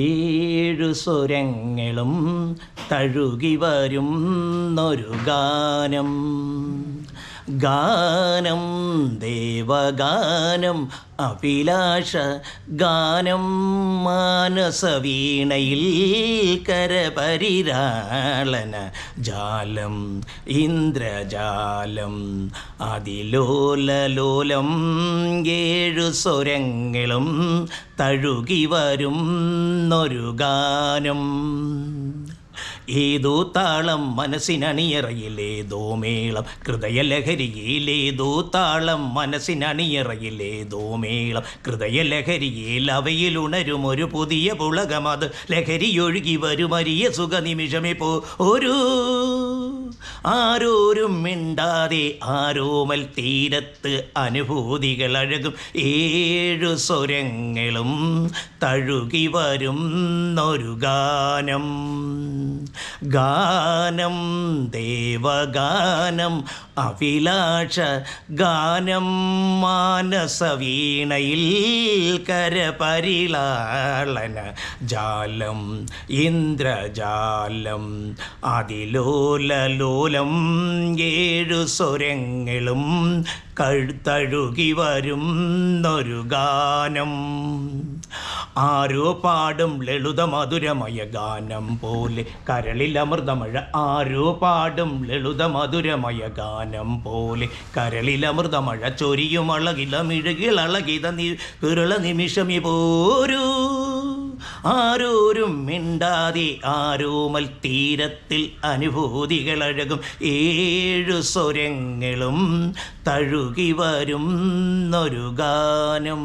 ഏഴു സ്വരങ്ങളും തഴുകി വരുന്നൊരു ഗാനം, ഗാനം ദേവഗാനം അഭിലാഷ ഗാനം, മാനസവീണയിൽ കരപരിരാളന ജാലം ഇന്ദ്രജാലം അതിലോലലോലം. ഏഴു സ്വരങ്ങളും തഴുകി വരുന്നൊരു ഗാനം, ഏതോ താളം മനസ്സിനണിയറയിലേതോ മേളം, ഹൃദയലഹരിയിലേതോ താളം മനസ്സിനണിയറയിലേതോ മേളം, ഹൃദയലഹരിയിൽ അവയിൽ ഉണരും ഒരു പുതിയ പുളകം, അത് ലഹരിയൊഴുകി വരുമരിയ സുഖനിമിഷമേ ഒരു ആരോരും മിണ്ടാതെ ആരോമൽ തീരത്ത് അനുഭൂതികൾ അഴകും. ഏഴു സ്വരങ്ങളും തഴുകി വരുന്നൊരു ഗാനം, ഗാനം ദേവഗാനം അഭിലാഷ ഗാനം, മാനസവീണയിൽ കരപരിലാളന ജാലം ഇന്ദ്രജാലം അതിലോലലോലം. ഏഴു സ്വരങ്ങളും തഴുകി വരുന്നൊരു ഗാനം, ആരോ പാടും ലളിതമധുരമയ ഗാനം പോലെ കരളിൽ അമൃതമഴ, ആരോ പാടും ലളിതമധുരമയ ഗാനം പോലെ കരളിൽ അമൃതമഴ ചൊരിയും അളകിലമിഴുകിളകിത വിരള നിമിഷമി പോരൂ. ആരോരും മിണ്ടാതെ ആരോമൽ തീരത്തിൽ അനുഭൂതികളഴകും. ഏഴു സ്വരങ്ങളും തഴുകി വരുന്നൊരു ഗാനം.